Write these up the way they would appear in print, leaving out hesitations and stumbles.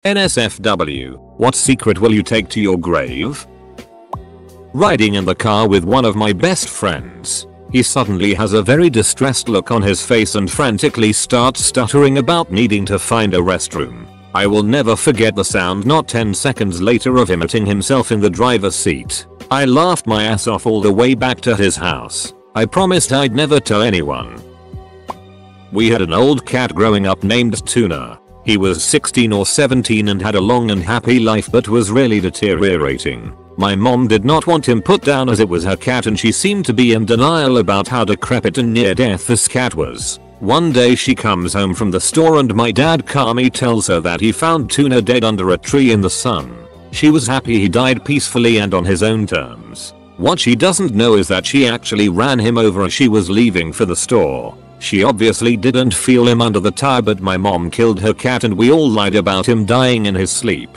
NSFW, what secret will you take to your grave? Riding in the car with one of my best friends. He suddenly has a very distressed look on his face and frantically starts stuttering about needing to find a restroom. I will never forget the sound not 10 seconds later of him hitting himself in the driver's seat. I laughed my ass off all the way back to his house. I promised I'd never tell anyone. We had an old cat growing up named Tuna. He was 16 or 17 and had a long and happy life but was really deteriorating. My mom did not want him put down as it was her cat and she seemed to be in denial about how decrepit and near death this cat was. One day she comes home from the store and my dad calmly tells her that he found Tuna dead under a tree in the sun. She was happy he died peacefully and on his own terms. What she doesn't know is that she actually ran him over as she was leaving for the store. She obviously didn't feel him under the tire but my mom killed her cat and we all lied about him dying in his sleep.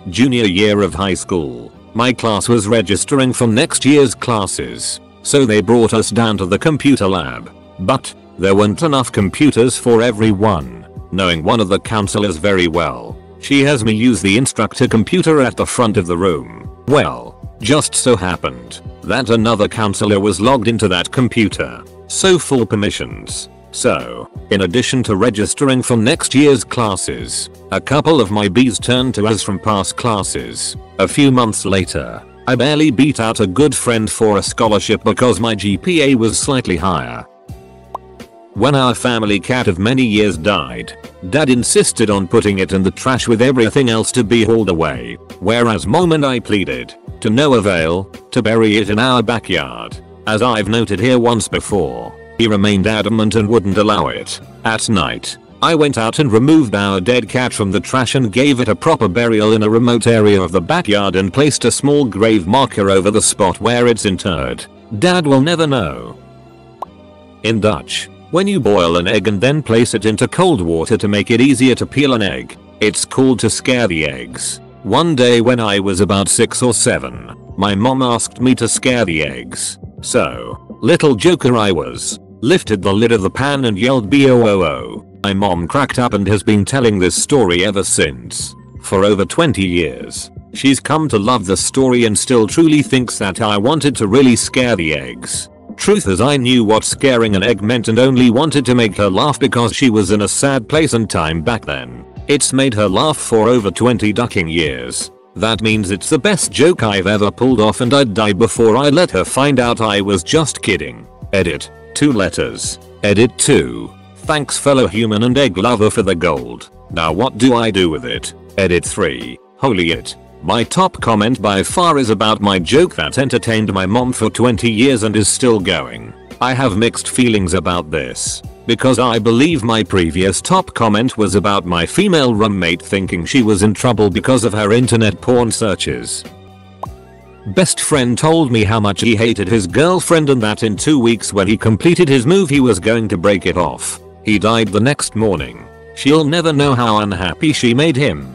Junior year of high school. My class was registering for next year's classes, so they brought us down to the computer lab. But there weren't enough computers for everyone. Knowing one of the counselors very well, she has me use the instructor computer at the front of the room. Well, just so happened that another counselor was logged into that computer, so full permissions. So, in addition to registering for next year's classes, a couple of my Bs turned to us from past classes. A few months later, I barely beat out a good friend for a scholarship because my GPA was slightly higher. When our family cat of many years died, Dad insisted on putting it in the trash with everything else to be hauled away, whereas Mom and I pleaded, to no avail, to bury it in our backyard. As I've noted here once before, he remained adamant and wouldn't allow it. At night, I went out and removed our dead cat from the trash and gave it a proper burial in a remote area of the backyard and placed a small grave marker over the spot where it's interred. Dad will never know. In Dutch, when you boil an egg and then place it into cold water to make it easier to peel an egg, it's called to scare the eggs. One day when I was about 6 or 7, my mom asked me to scare the eggs. So, little joker I was, lifted the lid of the pan and yelled "BOOO." My mom cracked up and has been telling this story ever since. For over 20 years. She's come to love the story and still truly thinks that I wanted to really scare the eggs. Truth is, I knew what scaring an egg meant and only wanted to make her laugh because she was in a sad place and time back then. It's made her laugh for over 20 ducking years. That means it's the best joke I've ever pulled off and I'd die before I let her find out I was just kidding. Edit. 2 letters. Edit 2. Thanks fellow human and egg lover for the gold. Now what do I do with it? Edit 3. Holy it. My top comment by far is about my joke that entertained my mom for 20 years and is still going. I have mixed feelings about this, because I believe my previous top comment was about my female roommate thinking she was in trouble because of her internet porn searches. Best friend told me how much he hated his girlfriend and that in 2 weeks when he completed his move he was going to break it off. He died the next morning. She'll never know how unhappy she made him.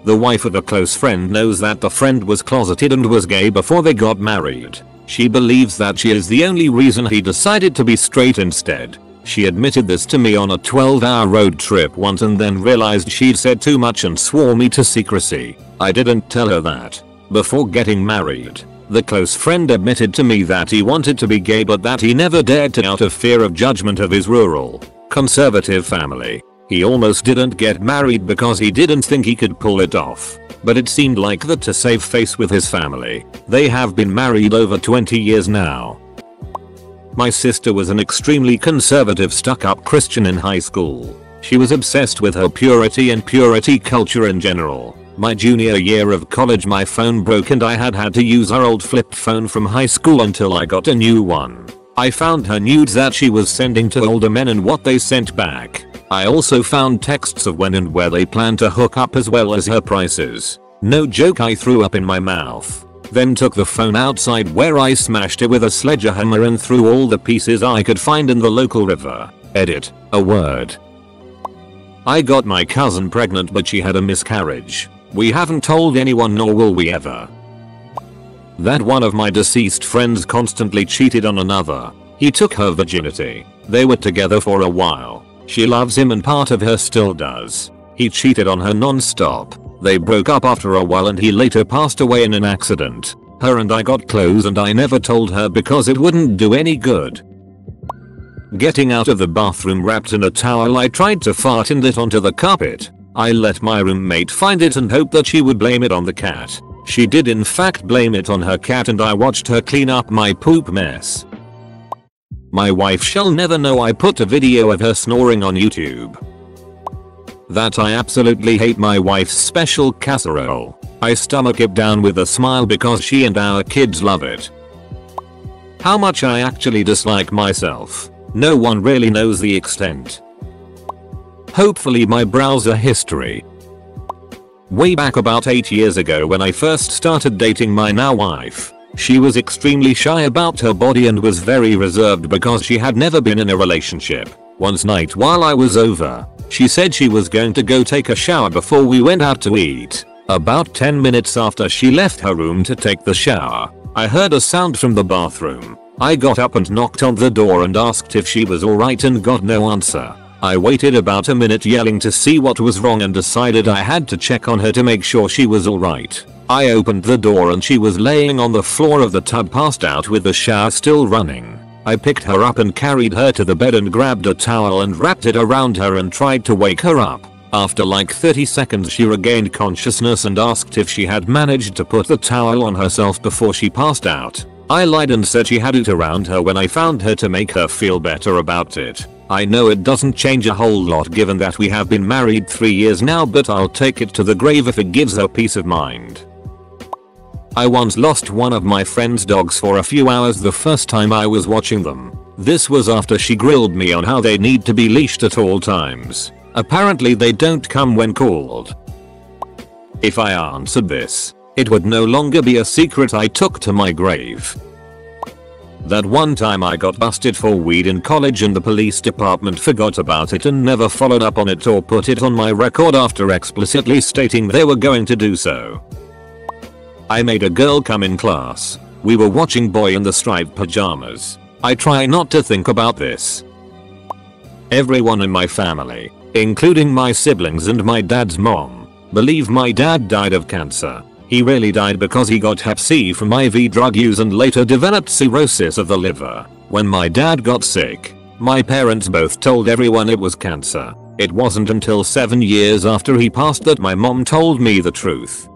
The wife of a close friend knows that the friend was closeted and was gay before they got married. She believes that she is the only reason he decided to be straight instead. She admitted this to me on a 12-hour road trip once and then realized she'd said too much and swore me to secrecy. I didn't tell her that. Before getting married, the close friend admitted to me that he wanted to be gay but that he never dared to out of fear of judgment of his rural, conservative family. He almost didn't get married because he didn't think he could pull it off, but it seemed like that to save face with his family. They have been married over 20 years now. My sister was an extremely conservative stuck-up Christian in high school. She was obsessed with her purity and purity culture in general. My junior year of college my phone broke and I had to use our old flip phone from high school until I got a new one. I found her nudes that she was sending to older men and what they sent back. I also found texts of when and where they planned to hook up as well as her prices. No joke, I threw up in my mouth. Then took the phone outside where I smashed it with a sledgehammer and threw all the pieces I could find in the local river. Edit. A word. I got my cousin pregnant but she had a miscarriage. We haven't told anyone nor will we ever. That one of my deceased friends constantly cheated on another. He took her virginity. They were together for a while. She loves him and part of her still does. He cheated on her non-stop. They broke up after a while and he later passed away in an accident. Her and I got close and I never told her because it wouldn't do any good. Getting out of the bathroom wrapped in a towel, I tried to fart and it onto the carpet. I let my roommate find it and hoped that she would blame it on the cat. She did in fact blame it on her cat and I watched her clean up my poop mess. My wife shall never know I put a video of her snoring on YouTube. That I absolutely hate my wife's special casserole. I stomach it down with a smile because she and our kids love it. How much I actually dislike myself. No one really knows the extent. Hopefully my browser history. Way back about 8 years ago when I first started dating my now wife, she was extremely shy about her body and was very reserved because she had never been in a relationship. One night while I was over, she said she was going to go take a shower before we went out to eat. About 10 minutes after she left her room to take the shower, I heard a sound from the bathroom. I got up and knocked on the door and asked if she was alright and got no answer. I waited about a minute yelling to see what was wrong and decided I had to check on her to make sure she was alright. I opened the door and she was laying on the floor of the tub passed out with the shower still running. I picked her up and carried her to the bed and grabbed a towel and wrapped it around her and tried to wake her up. After like 30 seconds she regained consciousness and asked if she had managed to put the towel on herself before she passed out. I lied and said she had it around her when I found her to make her feel better about it. I know it doesn't change a whole lot given that we have been married 3 years now, but I'll take it to the grave if it gives her peace of mind. I once lost one of my friend's dogs for a few hours the first time I was watching them. This was after she grilled me on how they need to be leashed at all times. Apparently they don't come when called. If I answered this, it would no longer be a secret I took to my grave. That one time I got busted for weed in college and the police department forgot about it and never followed up on it or put it on my record after explicitly stating they were going to do so. I made a girl come in class. We were watching Boy in the Striped Pajamas. I try not to think about this. Everyone in my family, including my siblings and my dad's mom, believe my dad died of cancer. He really died because he got hep C from IV drug use and later developed cirrhosis of the liver. When my dad got sick, my parents both told everyone it was cancer. It wasn't until 7 years after he passed that my mom told me the truth.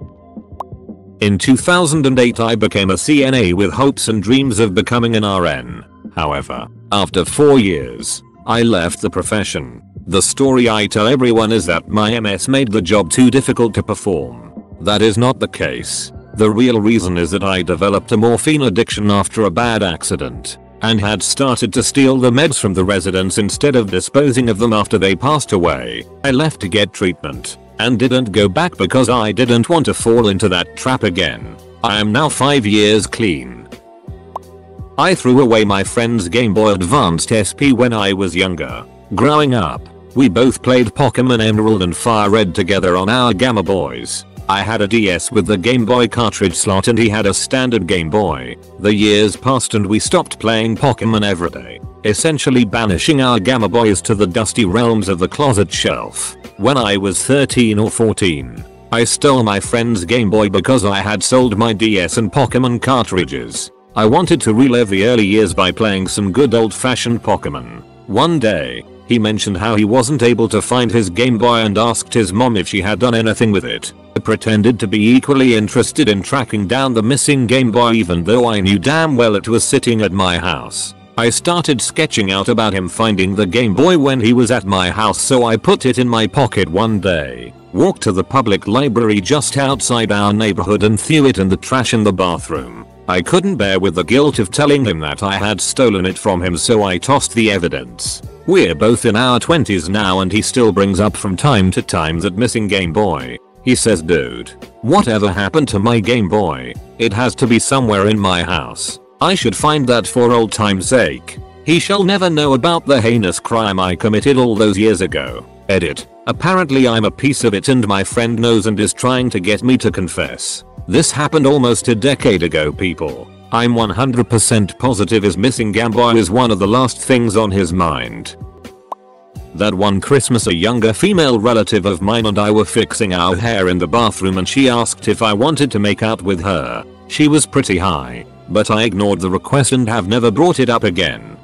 In 2008 I became a CNA with hopes and dreams of becoming an RN. However, after 4 years, I left the profession. The story I tell everyone is that my MS made the job too difficult to perform. That is not the case. The real reason is that I developed a morphine addiction after a bad accident and had started to steal the meds from the residents instead of disposing of them after they passed away. I left to get treatment and didn't go back because I didn't want to fall into that trap again. I am now 5 years clean. I threw away my friend's Game Boy Advanced SP when I was younger. Growing up, we both played Pokemon Emerald and Fire Red together on our Gamma Boys. I had a DS with the Game Boy cartridge slot and he had a standard Game Boy. The years passed and we stopped playing Pokemon every day, essentially banishing our Gamma Boys to the dusty realms of the closet shelf. When I was 13 or 14, I stole my friend's Game Boy because I had sold my DS and Pokemon cartridges. I wanted to relive the early years by playing some good old-fashioned Pokemon. One day, he mentioned how he wasn't able to find his Game Boy and asked his mom if she had done anything with it. I pretended to be equally interested in tracking down the missing Game Boy even though I knew damn well it was sitting at my house. I started sketching out about him finding the Game Boy when he was at my house, so I put it in my pocket one day, walked to the public library just outside our neighborhood and threw it in the trash in the bathroom. I couldn't bear with the guilt of telling him that I had stolen it from him, so I tossed the evidence. We're both in our 20s now and he still brings up from time to time that missing Game Boy. He says, dude, whatever happened to my Game Boy? It has to be somewhere in my house. I should find that for old time's sake. He shall never know about the heinous crime I committed all those years ago. Edit. Apparently I'm a piece of it and my friend knows and is trying to get me to confess. This happened almost a decade ago, people. I'm 100% positive his missing Game Boy is one of the last things on his mind. That one Christmas a younger female relative of mine and I were fixing our hair in the bathroom and she asked if I wanted to make out with her. She was pretty high, but I ignored the request and have never brought it up again.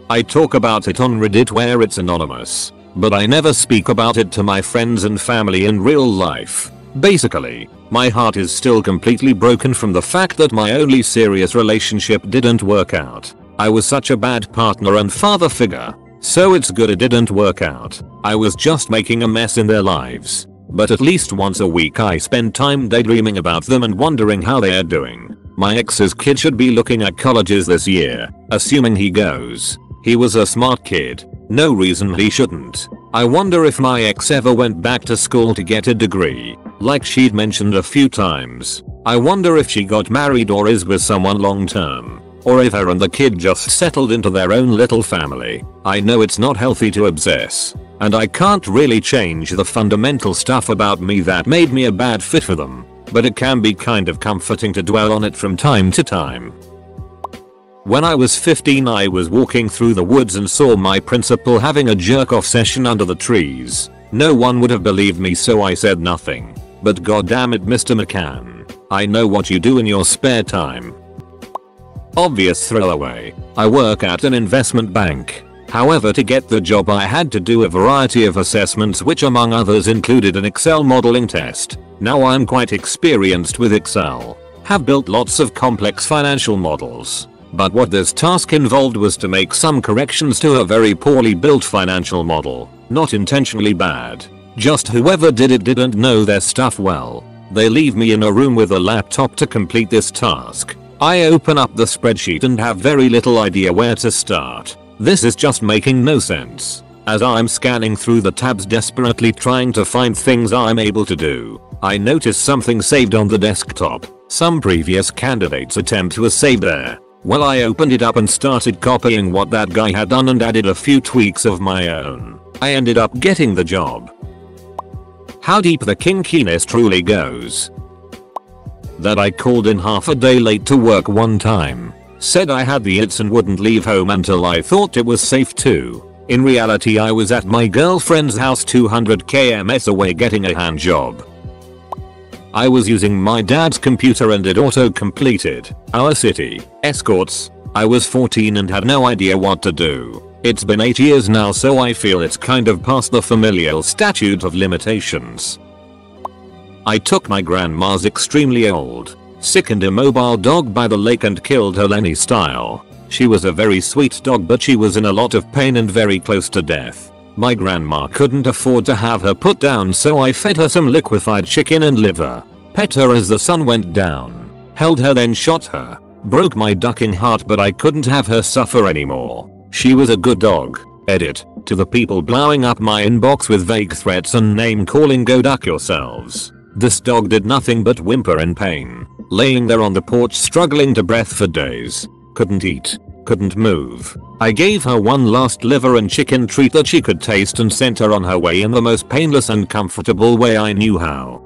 I talk about it on Reddit where it's anonymous, but I never speak about it to my friends and family in real life. Basically, my heart is still completely broken from the fact that my only serious relationship didn't work out. I was such a bad partner and father figure. So it's good it didn't work out. I was just making a mess in their lives. But at least once a week I spend time daydreaming about them and wondering how they are doing. My ex's kid should be looking at colleges this year, assuming he goes. He was a smart kid. No reason he shouldn't. I wonder if my ex ever went back to school to get a degree, like she'd mentioned a few times. I wonder if she got married or is with someone long term. Or if her and the kid just settled into their own little family. I know it's not healthy to obsess, and I can't really change the fundamental stuff about me that made me a bad fit for them, but it can be kind of comforting to dwell on it from time to time. When I was 15 I was walking through the woods and saw my principal having a jerk-off session under the trees. No one would have believed me so I said nothing. But goddamn it Mr. McCann, I know what you do in your spare time. Obvious throwaway. I work at an investment bank. However, to get the job I had to do a variety of assessments which among others included an Excel modeling test. Now I'm quite experienced with Excel. Have built lots of complex financial models. But what this task involved was to make some corrections to a very poorly built financial model. Not intentionally bad. Just whoever did it didn't know their stuff well. They leave me in a room with a laptop to complete this task. I open up the spreadsheet and have very little idea where to start. This is just making no sense. As I'm scanning through the tabs desperately trying to find things I'm able to do, I notice something saved on the desktop. Some previous candidate's attempt was saved there. Well, I opened it up and started copying what that guy had done and added a few tweaks of my own. I ended up getting the job. How deep the kinkiness truly goes. That I called in half a day late to work one time. Said I had the its and wouldn't leave home until I thought it was safe to. In reality I was at my girlfriend's house 200 km away getting a hand job. I was using my dad's computer and it auto-completed our city escorts. I was 14 and had no idea what to do. It's been 8 years now so I feel it's kind of past the familial statute of limitations. I took my grandma's extremely old, sick and immobile dog by the lake and killed her Lenny style. She was a very sweet dog but she was in a lot of pain and very close to death. My grandma couldn't afford to have her put down so I fed her some liquefied chicken and liver, pet her as the sun went down, held her then shot her. Broke my ducking heart but I couldn't have her suffer anymore. She was a good dog. Edit. To the people blowing up my inbox with vague threats and name calling, go duck yourselves. This dog did nothing but whimper in pain, laying there on the porch struggling to breath for days. Couldn't eat, couldn't move. I gave her one last liver and chicken treat that she could taste and sent her on her way in the most painless and comfortable way I knew how.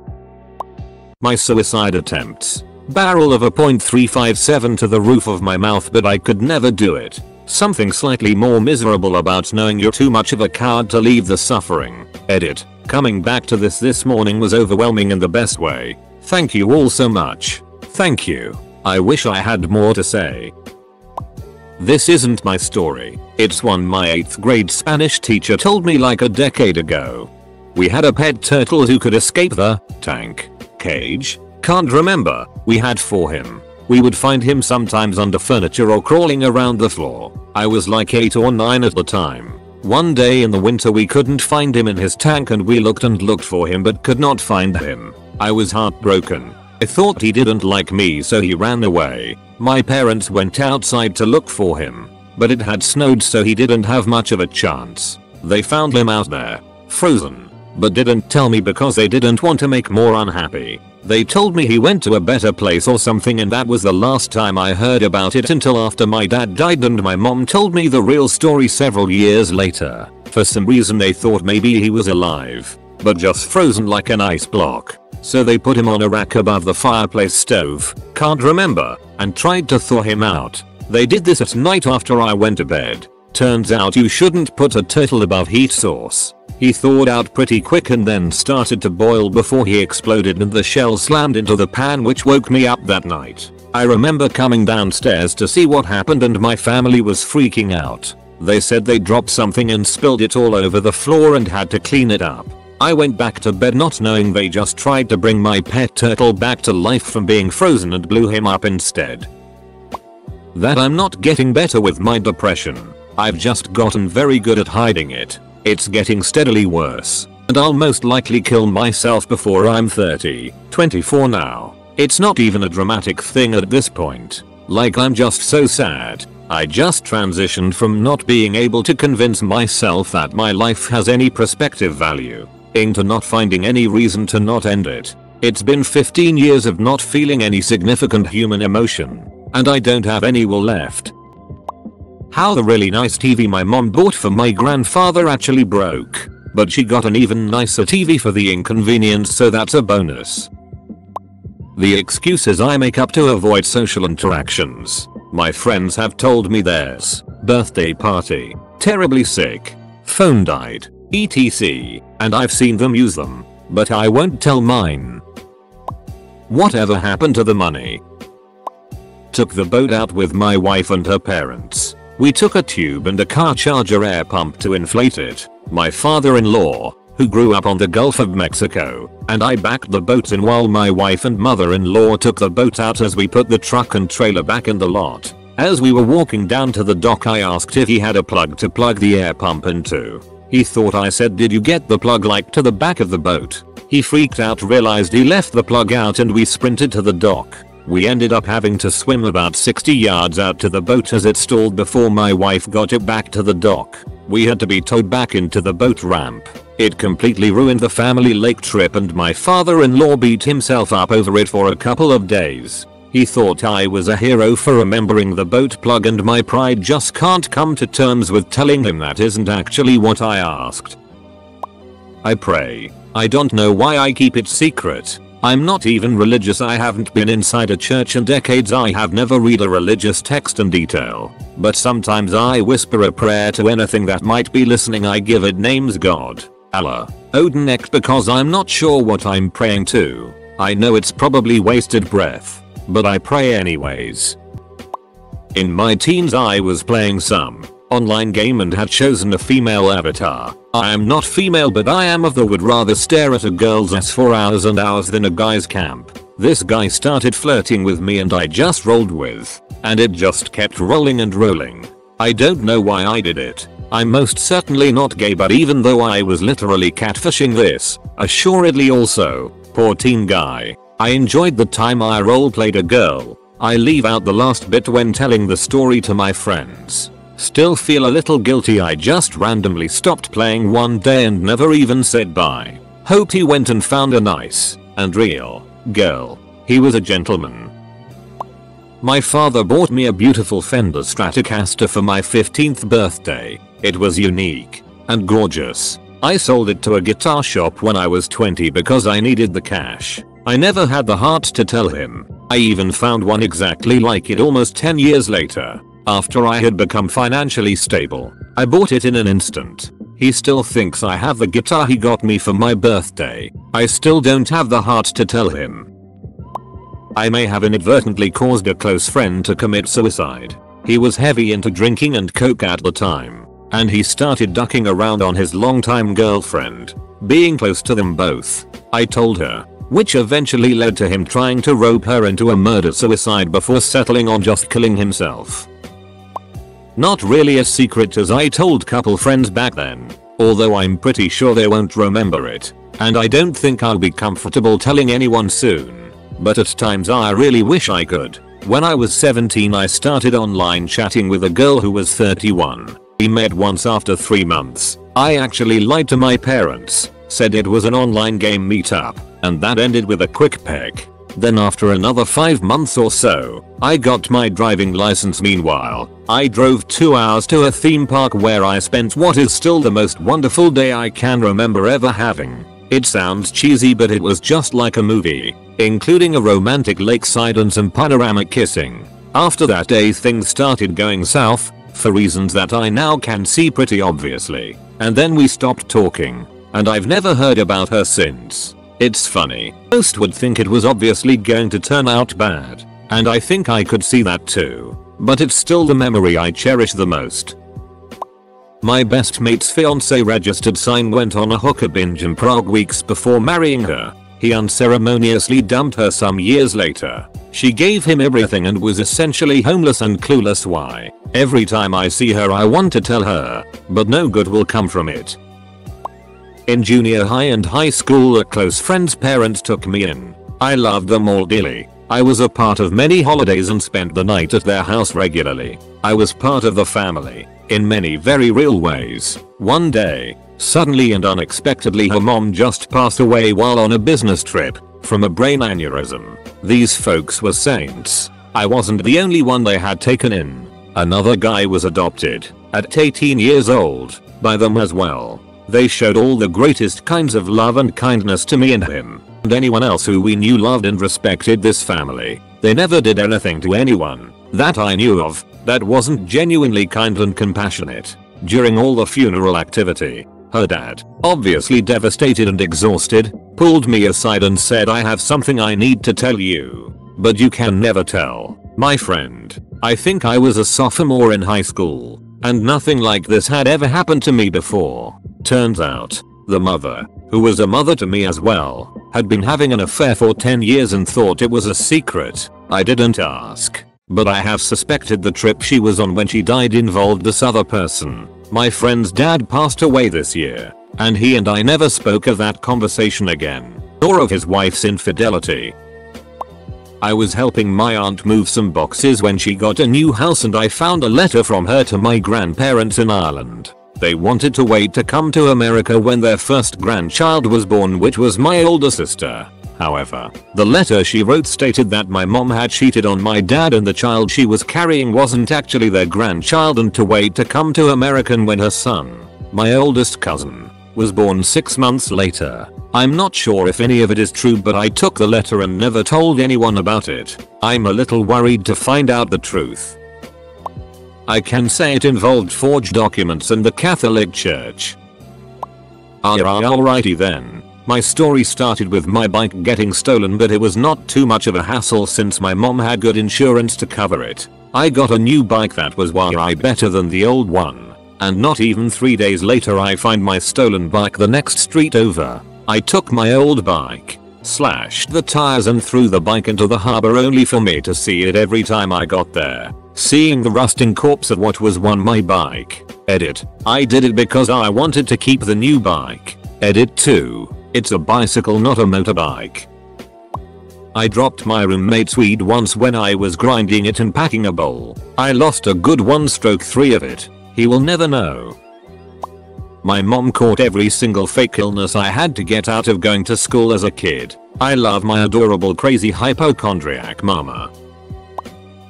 My suicide attempts. Barrel of a .357 to the roof of my mouth but I could never do it. Something slightly more miserable about knowing you're too much of a coward to leave the suffering. Edit. Coming back to this morning was overwhelming in the best way. Thank you all so much. Thank you. I wish I had more to say. This isn't my story. It's one my 8th grade Spanish teacher told me like a decade ago. We had a pet turtle who could escape the tank cage. Can't remember. We had for him. We would find him sometimes under furniture or crawling around the floor. I was like 8 or 9 at the time. One day in the winter we couldn't find him in his tank and we looked and looked for him but could not find him. I was heartbroken. I thought he didn't like me so he ran away. My parents went outside to look for him, but it had snowed so he didn't have much of a chance. They found him out there, frozen, but didn't tell me because they didn't want to make more unhappy. They told me he went to a better place or something and that was the last time I heard about it until after my dad died and my mom told me the real story several years later. For some reason they thought maybe he was alive, but just frozen like an ice block. So they put him on a rack above the fireplace stove, can't remember, and tried to thaw him out. They did this at night after I went to bed. Turns out you shouldn't put a turtle above heat source. He thawed out pretty quick and then started to boil before he exploded and the shell slammed into the pan, which woke me up that night. I remember coming downstairs to see what happened and my family was freaking out. They said they dropped something and spilled it all over the floor and had to clean it up. I went back to bed not knowing they just tried to bring my pet turtle back to life from being frozen and blew him up instead. That I'm not getting better with my depression. I've just gotten very good at hiding it. It's getting steadily worse, and I'll most likely kill myself before I'm 30, 24 now. It's not even a dramatic thing at this point. Like I'm just so sad. I just transitioned from not being able to convince myself that my life has any prospective value into not finding any reason to not end it. It's been 15 years of not feeling any significant human emotion, and I don't have any will left. How the really nice TV my mom bought for my grandfather actually broke, but she got an even nicer TV for the inconvenience, so that's a bonus. The excuses I make up to avoid social interactions. My friends have told me theirs: birthday party, terribly sick, phone died, etc. And I've seen them use them, but I won't tell mine. Whatever happened to the money? Took the boat out with my wife and her parents. We took a tube and a car charger air pump to inflate it. My father-in-law, who grew up on the Gulf of Mexico, and I backed the boat in while my wife and mother-in-law took the boat out as we put the truck and trailer back in the lot. As we were walking down to the dock, I asked if he had a plug to plug the air pump into. He thought I said, "Did you get the plug like to the back of the boat?" He freaked out, realized he left the plug out, and we sprinted to the dock. We ended up having to swim about 60 yards out to the boat as it stalled before my wife got it back to the dock. We had to be towed back into the boat ramp. It completely ruined the family lake trip and my father-in-law beat himself up over it for a couple of days. He thought I was a hero for remembering the boat plug, and my pride just can't come to terms with telling him that isn't actually what I asked. I pray. I don't know why I keep it secret. I'm not even religious. I haven't been inside a church in decades. I have never read a religious text in detail. But sometimes I whisper a prayer to anything that might be listening. I give it names: God, Allah, Odin, X, because I'm not sure what I'm praying to. I know it's probably wasted breath, but I pray anyways. In my teens I was playing some online game and had chosen a female avatar. I am not female, but I am of the would rather stare at a girl's ass for hours and hours than a guy's camp. This guy started flirting with me and I just rolled with, and it just kept rolling and rolling. I don't know why I did it. I'm most certainly not gay, but even though I was literally catfishing this, assuredly also, poor teen guy, I enjoyed the time I roleplayed a girl. I leave out the last bit when telling the story to my friends. Still feel a little guilty. I just randomly stopped playing one day and never even said bye. Hope he went and found a nice and real girl. He was a gentleman. My father bought me a beautiful Fender Stratocaster for my 15th birthday. It was unique and gorgeous. I sold it to a guitar shop when I was 20 because I needed the cash. I never had the heart to tell him. I even found one exactly like it almost 10 years later. After I had become financially stable, I bought it in an instant. He still thinks I have the guitar he got me for my birthday. I still don't have the heart to tell him. I may have inadvertently caused a close friend to commit suicide. He was heavy into drinking and coke at the time, and he started ducking around on his longtime girlfriend, being close to them both. I told her, which eventually led to him trying to rope her into a murder-suicide before settling on just killing himself. Not really a secret, as I told couple friends back then, although I'm pretty sure they won't remember it, and I don't think I'll be comfortable telling anyone soon, but at times I really wish I could. When I was 17 I started online chatting with a girl who was 31. We met once after 3 months. I actually lied to my parents, said it was an online game meetup, and that ended with a quick peck. Then after another 5 months or so, I got my driving license. Meanwhile, I drove 2 hours to a theme park where I spent what is still the most wonderful day I can remember ever having. It sounds cheesy, but it was just like a movie, including a romantic lakeside and some panoramic kissing. After that day things started going south. for reasons that I now can see pretty obviously. And then we stopped talking, and I've never heard about her since. It's funny. Most would think it was obviously going to turn out bad, and I think I could see that too. But it's still the memory I cherish the most. My best mate's fiance registered sign went on a hooker binge in Prague weeks before marrying her. He unceremoniously dumped her some years later. She gave him everything and was essentially homeless and clueless why. Every time I see her I want to tell her, but no good will come from it. In junior high and high school a close friend's parents took me in. I loved them all dearly. I was a part of many holidays and spent the night at their house regularly. I was part of the family, in many very real ways. One day, suddenly and unexpectedly her mom just passed away while on a business trip, from a brain aneurysm. These folks were saints. I wasn't the only one they had taken in. Another guy was adopted, at 18 years old, by them as well. They showed all the greatest kinds of love and kindness to me and him, and anyone else who we knew loved and respected this family. They never did anything to anyone, that I knew of, that wasn't genuinely kind and compassionate. During all the funeral activity, her dad, obviously devastated and exhausted, pulled me aside and said, "I have something I need to tell you. But you can never tell, my friend." I think I was a sophomore in high school, and nothing like this had ever happened to me before. Turns out, the mother, who was a mother to me as well, had been having an affair for 10 years and thought it was a secret. I didn't ask, but I have suspected the trip she was on when she died involved this other person. My friend's dad passed away this year, and he and I never spoke of that conversation again, nor of his wife's infidelity. I was helping my aunt move some boxes when she got a new house and I found a letter from her to my grandparents in Ireland. They wanted to wait to come to America when their first grandchild was born, which was my older sister. However, the letter she wrote stated that my mom had cheated on my dad and the child she was carrying wasn't actually their grandchild, and to wait to come to America when her son, my oldest cousin, was born 6 months later. I'm not sure if any of it is true, but I took the letter and never told anyone about it. I'm a little worried to find out the truth. I can say it involved forged documents and the Catholic Church. Alrighty then. My story started with my bike getting stolen, but it was not too much of a hassle since my mom had good insurance to cover it. I got a new bike that was way better than the old one. And not even 3 days later I find my stolen bike the next street over. I took my old bike, slashed the tires and threw the bike into the harbor only for me to see it every time I got there. Seeing the rusting corpse of what was once my bike. Edit. I did it because I wanted to keep the new bike. Edit 2. It's a bicycle, not a motorbike. I dropped my roommate's weed once when I was grinding it and packing a bowl. I lost a good 1/3 of it. He will never know. My mom caught every single fake illness I had to get out of going to school as a kid. I love my adorable crazy hypochondriac mama.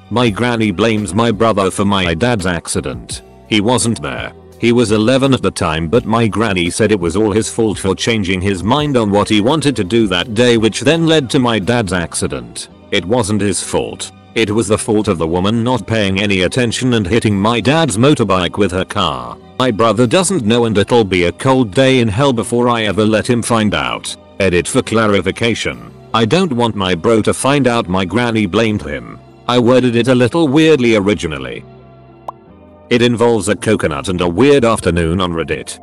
My granny blames my brother for my dad's accident. He wasn't there. He was 11 at the time, but my granny said it was all his fault for changing his mind on what he wanted to do that day, which then led to my dad's accident. It wasn't his fault. It was the fault of the woman not paying any attention and hitting my dad's motorbike with her car. My brother doesn't know, and it'll be a cold day in hell before I ever let him find out. Edit for clarification. I don't want my bro to find out my granny blamed him. I worded it a little weirdly originally. It involves a coconut and a weird afternoon on Reddit.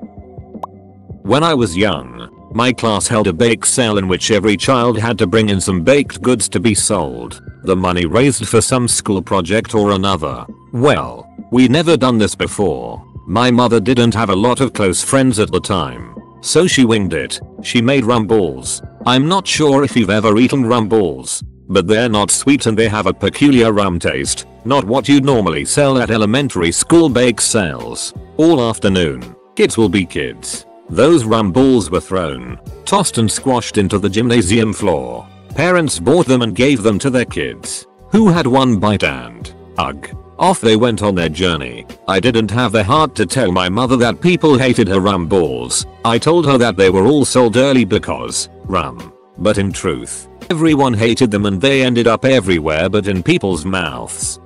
When I was young, my class held a bake sale in which every child had to bring in some baked goods to be sold. The money raised for some school project or another. Well, we'd never done this before. My mother didn't have a lot of close friends at the time, so she winged it. She made rum balls. I'm not sure if you've ever eaten rum balls, but they're not sweet and they have a peculiar rum taste, not what you'd normally sell at elementary school bake sales. All afternoon, kids will be kids. Those rum balls were thrown, tossed and squashed into the gymnasium floor. Parents bought them and gave them to their kids, who had one bite and, ugh, off they went on their journey. I didn't have the heart to tell my mother that people hated her rum balls. I told her that they were all sold early because, rum. But in truth, everyone hated them and they ended up everywhere but in people's mouths.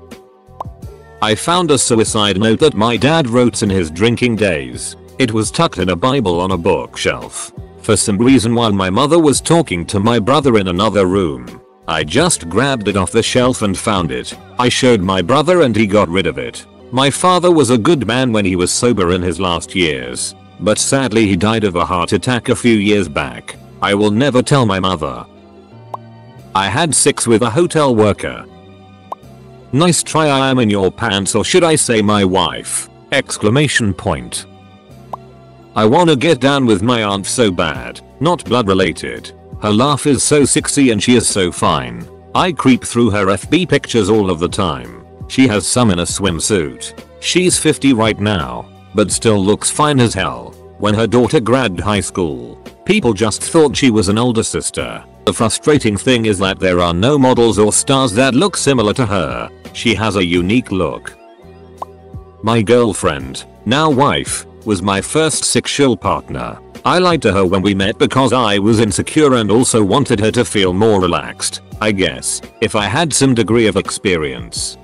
I found a suicide note that my dad wrote in his drinking days. It was tucked in a Bible on a bookshelf. For some reason while my mother was talking to my brother in another room, I just grabbed it off the shelf and found it. I showed my brother and he got rid of it. My father was a good man when he was sober in his last years, but sadly he died of a heart attack a few years back. I will never tell my mother. I had sex with a hotel worker. Nice try. I am in your pants, or should I say my wife? Exclamation point. I wanna get down with my aunt so bad. Not blood related. Her laugh is so sexy and she is so fine. I creep through her FB pictures all of the time. She has some in a swimsuit. She's 50 right now, but still looks fine as hell. When her daughter graduated high school, people just thought she was an older sister. The frustrating thing is that there are no models or stars that look similar to her. She has a unique look. My girlfriend, now wife, was my first sexual partner. I lied to her when we met because I was insecure and also wanted her to feel more relaxed, I guess, if I had some degree of experience.